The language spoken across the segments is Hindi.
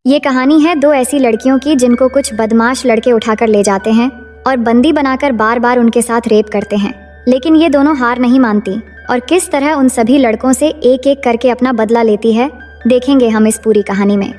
ये कहानी है दो ऐसी लड़कियों की जिनको कुछ बदमाश लड़के उठाकर ले जाते हैं और बंदी बनाकर बार बार उनके साथ रेप करते हैं। लेकिन ये दोनों हार नहीं मानती और किस तरह उन सभी लड़कों से एक एक करके अपना बदला लेती है, देखेंगे हम इस पूरी कहानी में।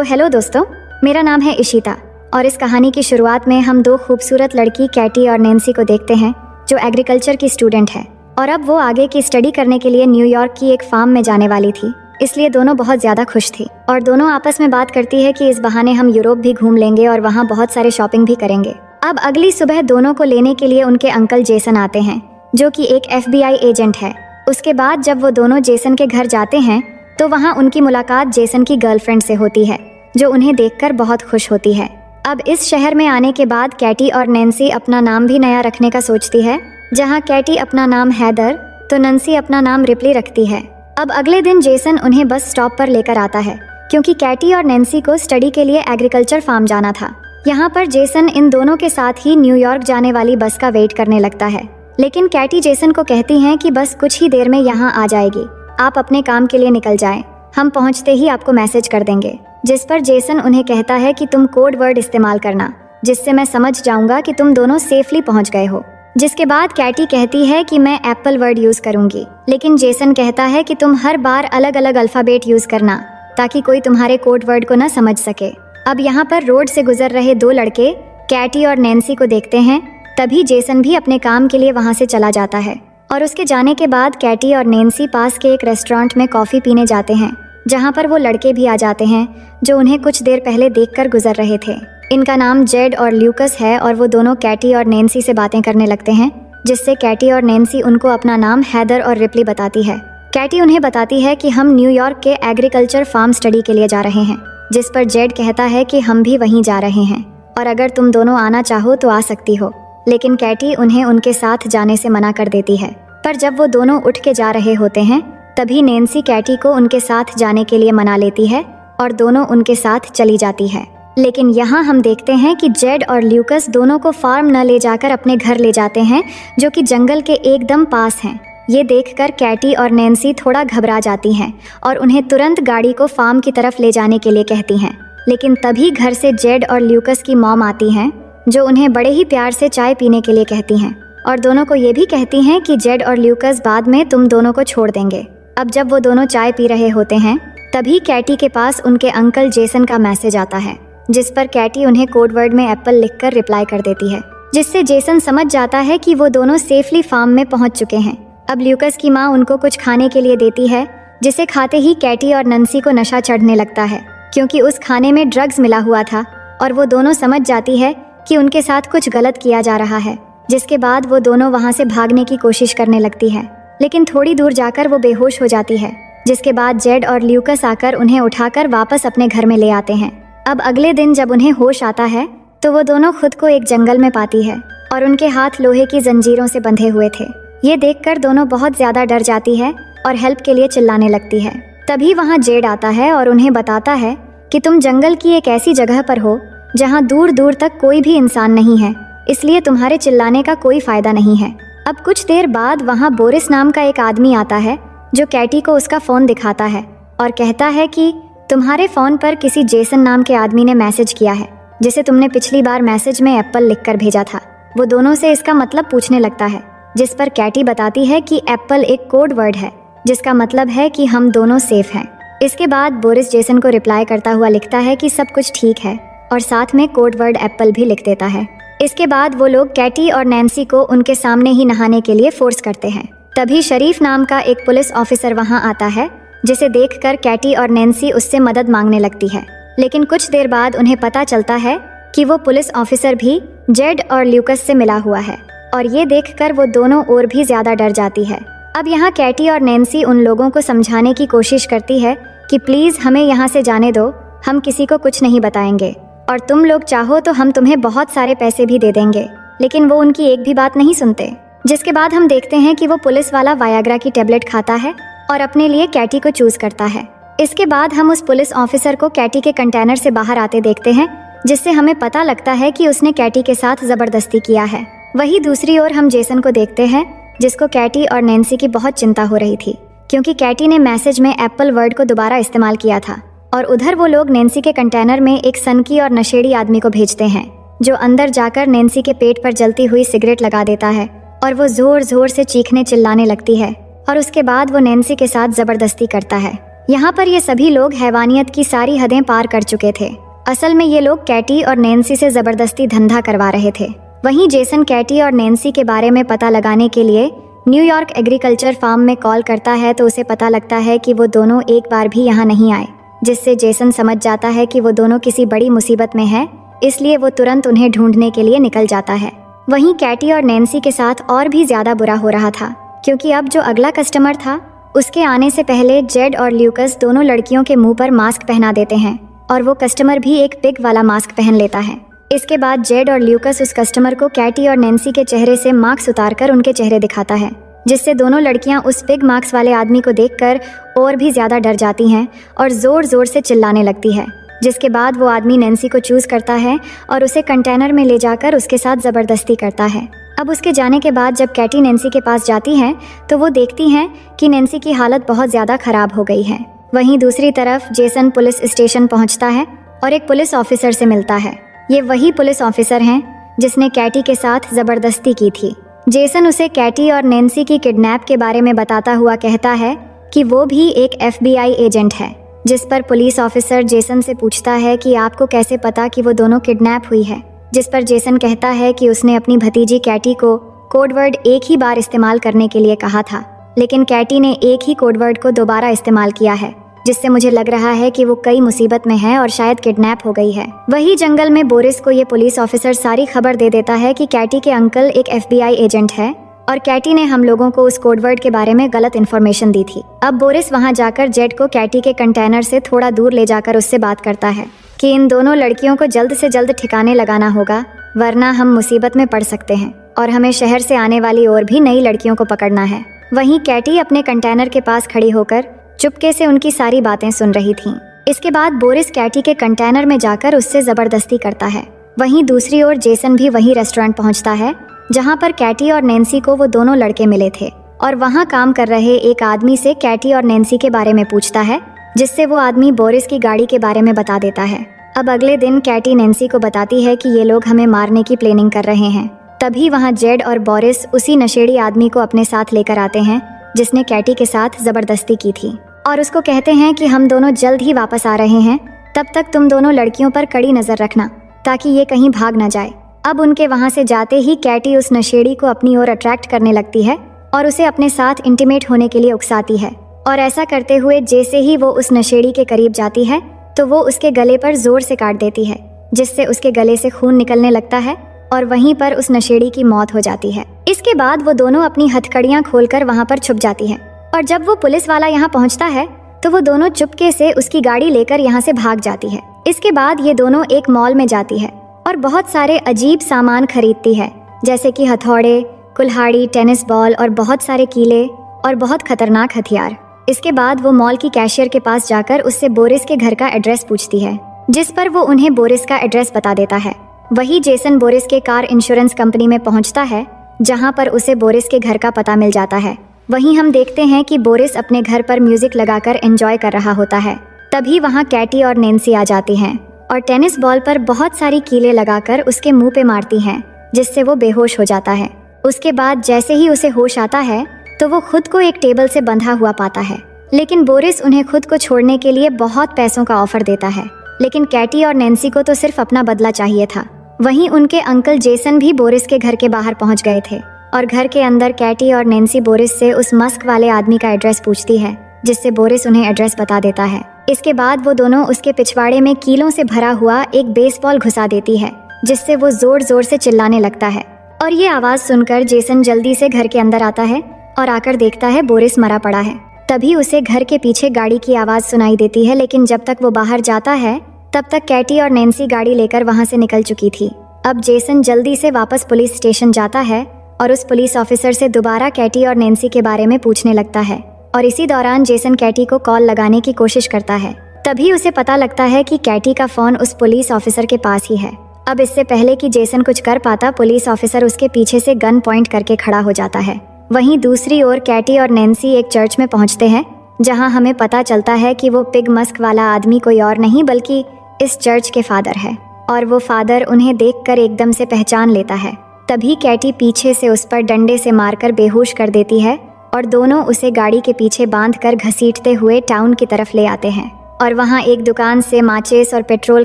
हेलो दोस्तों, मेरा नाम है इशिता और इस कहानी की शुरुआत में हम दो खूबसूरत लड़की कैटी और नैन्सी को देखते हैं जो एग्रीकल्चर की स्टूडेंट है और अब वो आगे की स्टडी करने के लिए न्यूयॉर्क की एक फार्म में जाने वाली थी। इसलिए दोनों बहुत ज़्यादा खुश थी और दोनों आपस में बात करती है कि इस बहाने हम यूरोप भी घूम लेंगे और वहाँ बहुत सारे शॉपिंग भी करेंगे। अब अगली सुबह दोनों को लेने के लिए उनके अंकल जेसन आते हैं जो कि एक FBI एजेंट है। उसके बाद जब वो दोनों जेसन के घर जाते हैं तो वहाँ उनकी मुलाकात जेसन की गर्लफ्रेंड से होती है जो उन्हें देखकर बहुत खुश होती है। अब इस शहर में आने के बाद कैटी और नैन्सी अपना नाम भी नया रखने का सोचती है। जहाँ कैटी अपना नाम हैदर तो नैन्सी अपना नाम रिप्ली रखती है। अब अगले दिन जेसन उन्हें बस स्टॉप पर लेकर आता है क्योंकि कैटी और नैन्सी को स्टडी के लिए एग्रीकल्चर फार्म जाना था। यहाँ पर जेसन इन दोनों के साथ ही न्यूयॉर्क जाने वाली बस का वेट करने लगता है, लेकिन कैटी जेसन को कहती हैं कि बस कुछ ही देर में यहाँ आ जाएगी, आप अपने काम के लिए निकल जाएं, हम पहुँचते ही आपको मैसेज कर देंगे। जिस पर जेसन उन्हें कहता है कि तुम कोड वर्ड इस्तेमाल करना जिससे मैं समझ जाऊंगा कि तुम दोनों सेफली पहुँच गए हो। जिसके बाद कैटी कहती है कि मैं एप्पल वर्ड यूज करूंगी, लेकिन जेसन कहता है कि तुम हर बार अलग अलग अल्फाबेट यूज करना ताकि कोई तुम्हारे कोड वर्ड को ना समझ सके। अब यहाँ पर रोड से गुजर रहे दो लड़के कैटी और नैन्सी को देखते हैं, तभी जेसन भी अपने काम के लिए वहाँ से चला जाता है और उसके जाने के बाद कैटी और नैन्सी पास के एक रेस्टोरेंट में कॉफ़ी पीने जाते हैं जहाँ पर वो लड़के भी आ जाते हैं जो उन्हें कुछ देर पहले देखकर गुजर रहे थे। इनका नाम जेड और ल्यूकस है और वो दोनों कैटी और नैन्सी से बातें करने लगते हैं जिससे कैटी और नैन्सी उनको अपना नाम हैदर और रिप्ली बताती है। कैटी उन्हें बताती है कि हम न्यूयॉर्क के एग्रीकल्चर फार्म स्टडी के लिए जा रहे हैं, जिस पर जेड कहता है कि हम भी वहीं जा रहे हैं और अगर तुम दोनों आना चाहो तो आ सकती हो, लेकिन कैटी उन्हें उनके साथ जाने से मना कर देती है। पर जब वो दोनों उठ के जा रहे होते हैं तभी नैन्सी कैटी को उनके साथ जाने के लिए मना लेती है और दोनों उनके साथ चली जाती है। लेकिन यहाँ हम देखते हैं कि जेड और ल्यूकस दोनों को फार्म न ले जाकर अपने घर ले जाते हैं जो कि जंगल के एकदम पास हैं। ये देखकर कैटी और नैन्सी थोड़ा घबरा जाती हैं और उन्हें तुरंत गाड़ी को फार्म की तरफ ले जाने के लिए कहती हैं। लेकिन तभी घर से जेड और ल्यूकस की मॉम आती हैं जो उन्हें बड़े ही प्यार से चाय पीने के लिए कहती हैं और दोनों को ये भी कहती हैं कि जेड और ल्यूकस बाद में तुम दोनों को छोड़ देंगे। अब जब वो दोनों चाय पी रहे होते हैं तभी कैटी के पास उनके अंकल जेसन का मैसेज आता है जिस पर कैटी उन्हें कोड वर्ड में एप्पल लिखकर रिप्लाई कर देती है, जिससे जेसन समझ जाता है कि वो दोनों सेफली फार्म में पहुंच चुके हैं। अब ल्यूकस की माँ उनको कुछ खाने के लिए देती है जिसे खाते ही कैटी और नैन्सी को नशा चढ़ने लगता है क्योंकि उस खाने में ड्रग्स मिला हुआ था और वो दोनों समझ जाती है कि उनके साथ कुछ गलत किया जा रहा है। जिसके बाद वो दोनों वहाँ से भागने की कोशिश करने लगती है, लेकिन थोड़ी दूर जाकर वो बेहोश हो जाती है। जिसके बाद जेड और ल्यूकस आकर उन्हें उठाकर वापस अपने घर में ले आते हैं। अब अगले दिन जब उन्हें होश आता है तो वो दोनों खुद को एक जंगल में पाती है और उनके हाथ लोहे की जंजीरों से बंधे हुए थे। ये देखकर दोनों बहुत ज्यादा डर जाती है और हेल्प के लिए चिल्लाने लगती है। तभी वहाँ जेड आता है और उन्हें बताता है कि तुम जंगल की एक ऐसी जगह पर हो जहाँ दूर दूर तक कोई भी इंसान नहीं है, इसलिए तुम्हारे चिल्लाने का कोई फायदा नहीं है। अब कुछ देर बाद वहाँ बोरिस नाम का एक आदमी आता है जो कैटी को उसका फ़ोन दिखाता है और कहता है कि तुम्हारे फ़ोन पर किसी जेसन नाम के आदमी ने मैसेज किया है जिसे तुमने पिछली बार मैसेज में एप्पल लिखकर भेजा था। वो दोनों से इसका मतलब पूछने लगता है, जिस पर कैटी बताती है कि एप्पल एक कोड वर्ड है जिसका मतलब है कि हम दोनों सेफ हैं। इसके बाद बोरिस जेसन को रिप्लाई करता हुआ लिखता है कि सब कुछ ठीक है और साथ में कोड वर्ड एप्पल भी लिख देता है। इसके बाद वो लोग कैटी और नैन्सी को उनके सामने ही नहाने के लिए फोर्स करते हैं। तभी शरीफ नाम का एक पुलिस ऑफिसर वहाँ आता है जिसे देखकर कैटी और नैन्सी उससे मदद मांगने लगती है, लेकिन कुछ देर बाद उन्हें पता चलता है कि वो पुलिस ऑफिसर भी जेड और ल्यूकस से मिला हुआ है और ये देखकर वो दोनों और भी ज़्यादा डर जाती है। अब यहाँ कैटी और नैन्सी उन लोगों को समझाने की कोशिश करती है कि प्लीज़ हमें यहाँ से जाने दो, हम किसी को कुछ नहीं बताएंगे और तुम लोग चाहो तो हम तुम्हें बहुत सारे पैसे भी दे देंगे, लेकिन वो उनकी एक भी बात नहीं सुनते। जिसके बाद हम देखते हैं कि वो पुलिस वाला वायाग्रा की टेबलेट खाता है और अपने लिए कैटी को चूज करता है। इसके बाद हम उस पुलिस ऑफिसर को कैटी के कंटेनर से बाहर आते देखते हैं, जिससे हमें पता लगता है कि उसने कैटी के साथ जबरदस्ती किया है। वहीं दूसरी ओर हम जेसन को देखते हैं जिसको कैटी और नैन्सी की बहुत चिंता हो रही थी क्योंकि कैटी ने मैसेज में एप्पल वर्ड को दोबारा इस्तेमाल किया था और उधर वो लोग नैन्सी के कंटेनर में एक सनकी और नशेड़ी आदमी को भेजते हैं, जो अंदर जाकर नैन्सी के पेट पर जलती हुई सिगरेट लगा देता है और वो जोर जोर से चीखने चिल्लाने लगती है और उसके बाद वो नैन्सी के साथ जबरदस्ती करता है। यहाँ पर ये सभी लोग हैवानियत की सारी हदें पार कर चुके थे। असल में ये लोग कैटी और नैन्सी से जबरदस्ती धंधा करवा रहे थे। वहीं जेसन कैटी और नैन्सी के बारे में पता लगाने के लिए न्यूयॉर्क एग्रीकल्चर फार्म में कॉल करता है तो उसे पता लगता है कि वो दोनों एक बार भी यहाँ नहीं आए, जिससे जेसन समझ जाता है कि वो दोनों किसी बड़ी मुसीबत में है, इसलिए वो तुरंत उन्हें ढूंढने के लिए निकल जाता है। वहीं कैटी और नैन्सी के साथ और भी ज्यादा बुरा हो रहा था, क्योंकि अब जो अगला कस्टमर था उसके आने से पहले जेड और ल्यूकस दोनों लड़कियों के मुंह पर मास्क पहना देते हैं और वो कस्टमर भी एक पिग वाला मास्क पहन लेता है। इसके बाद जेड और ल्यूकस उस कस्टमर को कैटी और नैन्सी के चेहरे से मास्क उतारकर उनके चेहरे दिखाता है, जिससे दोनों लड़कियां उस पिग मास्क वाले आदमी को देखकर और भी ज्यादा डर जाती हैं और जोर जोर से चिल्लाने लगती है। जिसके बाद वो आदमी नैन्सी को चूज करता है और उसे कंटेनर में ले जाकर उसके साथ जबरदस्ती करता है। अब उसके जाने के बाद जब कैटी नैन्सी के पास जाती हैं तो वो देखती हैं कि नैन्सी की हालत बहुत ज्यादा खराब हो गई है। वहीं दूसरी तरफ जेसन पुलिस स्टेशन पहुंचता है और एक पुलिस ऑफिसर से मिलता है। ये वही पुलिस ऑफिसर हैं जिसने कैटी के साथ जबरदस्ती की थी। जेसन उसे कैटी और नैन्सी की किडनैप के बारे में बताता हुआ कहता है कि वो भी एक FBI एजेंट है, जिस पर पुलिस ऑफिसर जेसन से पूछता है कि आपको कैसे पता कि वो दोनों किडनैप हुई है, जिस पर जेसन कहता है कि उसने अपनी भतीजी कैटी को कोडवर्ड एक ही बार इस्तेमाल करने के लिए कहा था, लेकिन कैटी ने एक ही कोडवर्ड को दोबारा इस्तेमाल किया है, जिससे मुझे लग रहा है कि वो कई मुसीबत में है और शायद किडनैप हो गई है। वही जंगल में बोरिस को ये पुलिस ऑफिसर सारी खबर दे देता है कि कैटी के अंकल एक FBI एजेंट है और कैटी ने हम लोगों को उस कोडवर्ड के बारे में गलत इन्फॉर्मेशन दी थी। अब बोरिस वहाँ जाकर जेड को कैटी के कंटेनर से थोड़ा दूर ले जाकर उससे बात करता है कि इन दोनों लड़कियों को जल्द से जल्द ठिकाने लगाना होगा, वरना हम मुसीबत में पड़ सकते हैं और हमें शहर से आने वाली और भी नई लड़कियों को पकड़ना है। वहीं कैटी अपने कंटेनर के पास खड़ी होकर चुपके से उनकी सारी बातें सुन रही थीं। इसके बाद बोरिस कैटी के कंटेनर में जाकर उससे जबरदस्ती करता है। वहीं दूसरी ओर जेसन भी वही रेस्टोरेंट पहुंचता है जहां पर कैटी और नैन्सी को वो दोनों लड़के मिले थे और वहां काम कर रहे एक आदमी से कैटी और नैन्सी के बारे में पूछता है, जिससे वो आदमी बोरिस की गाड़ी के बारे में बता देता है। अब अगले दिन कैटी नैन्सी को बताती है कि ये लोग हमें मारने की प्लानिंग कर रहे हैं। तभी वहाँ जेड और बोरिस उसी नशेड़ी आदमी को अपने साथ लेकर आते हैं जिसने कैटी के साथ जबरदस्ती की थी और उसको कहते हैं कि हम दोनों जल्द ही वापस आ रहे हैं, तब तक तुम दोनों लड़कियों पर कड़ी नजर रखना ताकि ये कहीं भाग ना जाए। अब उनके वहाँ से जाते ही कैटी उस नशेड़ी को अपनी ओर अट्रैक्ट करने लगती है और उसे अपने साथ इंटीमेट होने के लिए उकसाती है और ऐसा करते हुए जैसे ही वो उस नशेड़ी के करीब जाती है तो वो उसके गले पर जोर से काट देती है, जिससे उसके गले से खून निकलने लगता है और वहीं पर उस नशेड़ी की मौत हो जाती है। इसके बाद वो दोनों अपनी हथकड़ियाँ खोलकर वहाँ पर छुप जाती है और जब वो पुलिस वाला यहाँ पहुँचता है तो वो दोनों चुपके से उसकी गाड़ी लेकर यहाँ से भाग जाती है। इसके बाद ये दोनों एक मॉल में जाती है और बहुत सारे अजीब सामान खरीदती है, जैसे कि हथौड़े, कुल्हाड़ी, टेनिस बॉल और बहुत सारे कीले और बहुत खतरनाक हथियार। इसके बाद वो मॉल की कैशियर के पास जाकर उससे बोरिस के घर का एड्रेस पूछती है, जिस पर वो उन्हें बोरिस का एड्रेस बता देता है। वही जेसन बोरिस के कार इंश्योरेंस कंपनी में पहुंचता है जहां पर उसे बोरिस के घर का पता मिल जाता है। वहीं हम देखते हैं कि बोरिस अपने घर पर म्यूजिक लगाकर एंजॉय कर रहा होता है। तभी वहां कैटी और नैन्सी आ जाती हैं और टेनिस बॉल पर बहुत सारी कीलें लगाकर उसके मुंह पे मारती हैं, जिससे वो बेहोश हो जाता है। उसके बाद जैसे ही उसे होश आता है तो वो खुद को एक टेबल से बंधा हुआ पाता है, लेकिन बोरिस उन्हें खुद को छोड़ने के लिए बहुत पैसों का ऑफर देता है, लेकिन कैटी और नैन्सी को तो सिर्फ अपना बदला चाहिए था। वहीं उनके अंकल जेसन भी बोरिस के घर के बाहर पहुंच गए थे और घर के अंदर कैटी और नैन्सी बोरिस से उस मस्क वाले आदमी का एड्रेस पूछती है, जिससे बोरिस उन्हें एड्रेस बता देता है। इसके बाद वो दोनों उसके पिछवाड़े में कीलों से भरा हुआ एक बेसबॉल घुसा देती है, जिससे वो जोर जोर से चिल्लाने लगता है और ये आवाज सुनकर जेसन जल्दी से घर के अंदर आता है और आकर देखता है बोरिस मरा पड़ा है। तभी उसे घर के पीछे गाड़ी की आवाज सुनाई देती है, लेकिन जब तक वो बाहर जाता है तब तक कैटी और नैन्सी गाड़ी लेकर वहां से निकल चुकी थी। अब जेसन जल्दी से वापस पुलिस स्टेशन जाता है और उस पुलिस ऑफिसर से दोबारा कैटी और नैन्सी के बारे में पूछने लगता है और इसी दौरान जेसन कैटी को कॉल लगाने की कोशिश करता है। तभी उसे पता लगता है कि कैटी का फोन उस पुलिस ऑफिसर के पास ही है। अब इससे पहले कि जेसन कुछ कर पाता, पुलिस ऑफिसर उसके पीछे से गन पॉइंट करके खड़ा हो जाता है। वहीं दूसरी ओर कैटी और नैन्सी एक चर्च में पहुंचते हैं जहां हमें पता चलता है कि वो पिग मस्क वाला आदमी कोई और नहीं बल्कि इस चर्च के फादर है और वो फादर उन्हें देखकर एकदम से पहचान लेता है। तभी कैटी पीछे से उस पर डंडे से मारकर बेहोश कर देती है और दोनों उसे गाड़ी के पीछे बांधकर घसीटते हुए टाउन की तरफ ले आते हैं और वहां एक दुकान से माचिस और पेट्रोल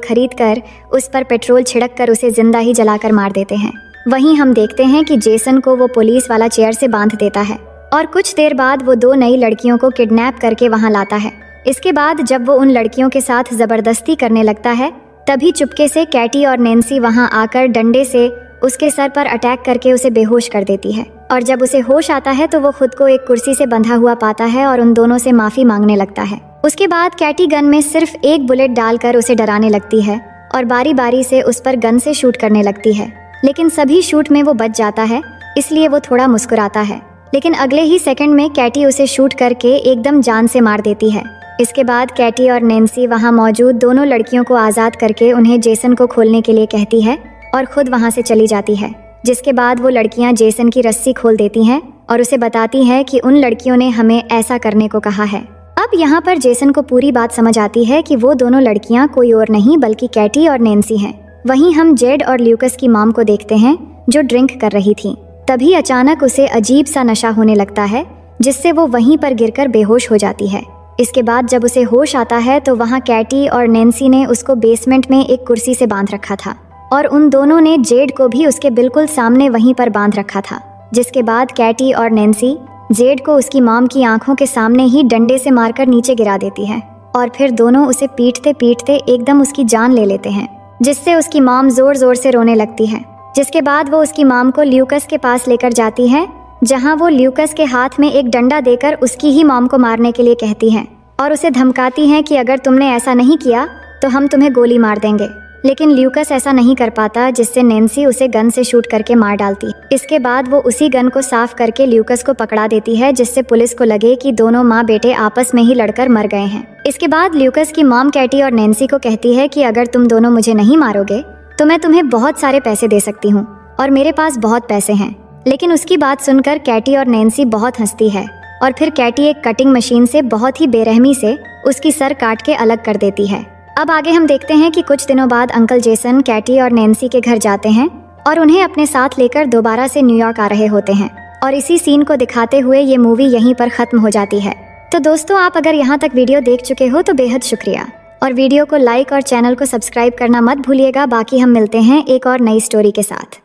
खरीदकर उस पर पेट्रोल छिड़क कर उसे जिंदा ही जलाकर मार देते हैं। वहीं हम देखते हैं कि जेसन को वो पुलिस वाला चेयर से बांध देता है और कुछ देर बाद वो 2 नई लड़कियों को किडनैप करके वहां लाता है। इसके बाद जब वो उन लड़कियों के साथ जबरदस्ती करने लगता है तभी चुपके से कैटी और नैन्सी वहां आकर डंडे से उसके सर पर अटैक करके उसे बेहोश कर देती है और जब उसे होश आता है तो वो खुद को एक कुर्सी से बंधा हुआ पाता है और उन दोनों से माफी मांगने लगता है। उसके बाद कैटी गन में सिर्फ एक बुलेट डालकर उसे डराने लगती है और बारी बारी से उस पर गन से शूट करने लगती है, लेकिन सभी शूट में वो बच जाता है, इसलिए वो थोड़ा मुस्कुराता है। लेकिन अगले ही सेकंड में कैटी उसे शूट करके एकदम जान से मार देती है। इसके बाद कैटी और नैन्सी वहां मौजूद दोनों लड़कियों को आज़ाद करके उन्हें जेसन को खोलने के लिए कहती है और खुद वहां से चली जाती है। जिसके बाद वो लड़कियां जेसन की रस्सी खोल देती हैं और उसे बताती हैं कि उन लड़कियों ने हमें ऐसा करने को कहा है। अब यहाँ पर जेसन को पूरी बात समझ आती है कि वो दोनों लड़कियां कोई और नहीं बल्कि कैटी और नैन्सी हैं। वहीं हम जेड और ल्यूकस की मॉम को देखते हैं जो ड्रिंक कर रही थी। तभी अचानक उसे अजीब सा नशा होने लगता है जिससे वो वहीं पर गिरकर बेहोश हो जाती है। इसके बाद जब उसे होश आता है तो वहाँ कैटी और नैन्सी ने उसको बेसमेंट में एक कुर्सी से बांध रखा था और उन दोनों ने जेड को भी उसके बिल्कुल सामने वहीं पर बांध रखा था। जिसके बाद कैटी और नैन्सी जेड को उसकी मॉम की आंखों के सामने ही डंडे से मारकर नीचे गिरा देती है और फिर दोनों उसे पीटते पीटते एकदम उसकी जान ले लेते हैं, जिससे उसकी मॉम जोर जोर से रोने लगती है। जिसके बाद वो उसकी मॉम को ल्यूकस के पास लेकर जाती है जहां वो ल्यूकस के हाथ में एक डंडा देकर उसकी ही मॉम को मारने के लिए कहती हैं और उसे धमकाती हैं कि अगर तुमने ऐसा नहीं किया तो हम तुम्हें गोली मार देंगे। लेकिन ल्यूकस ऐसा नहीं कर पाता, जिससे नैन्सी उसे गन से शूट करके मार डालती। इसके बाद वो उसी गन को साफ करके ल्यूकस को पकड़ा देती है जिससे पुलिस को लगे कि दोनों माँ बेटे आपस में ही लड़कर मर गए हैं। इसके बाद ल्यूकस की मॉम कैटी और नैन्सी को कहती है कि अगर तुम दोनों मुझे नहीं मारोगे तो मैं तुम्हें बहुत सारे पैसे दे सकती हूँ और मेरे पास बहुत पैसे हैं। लेकिन उसकी बात सुनकर कैटी और नैन्सी बहुत हंसती है और फिर कैटी एक कटिंग मशीन से बहुत ही बेरहमी से उसकी सर काट के अलग कर देती है। अब आगे हम देखते हैं कि कुछ दिनों बाद अंकल जेसन कैटी और नैन्सी के घर जाते हैं और उन्हें अपने साथ लेकर दोबारा से न्यूयॉर्क आ रहे होते हैं और इसी सीन को दिखाते हुए ये मूवी यहीं पर खत्म हो जाती है। तो दोस्तों, आप अगर यहाँ तक वीडियो देख चुके हो तो बेहद शुक्रिया और वीडियो को लाइक और चैनल को सब्सक्राइब करना मत भूलिएगा। बाकी हम मिलते हैं एक और नई स्टोरी के साथ।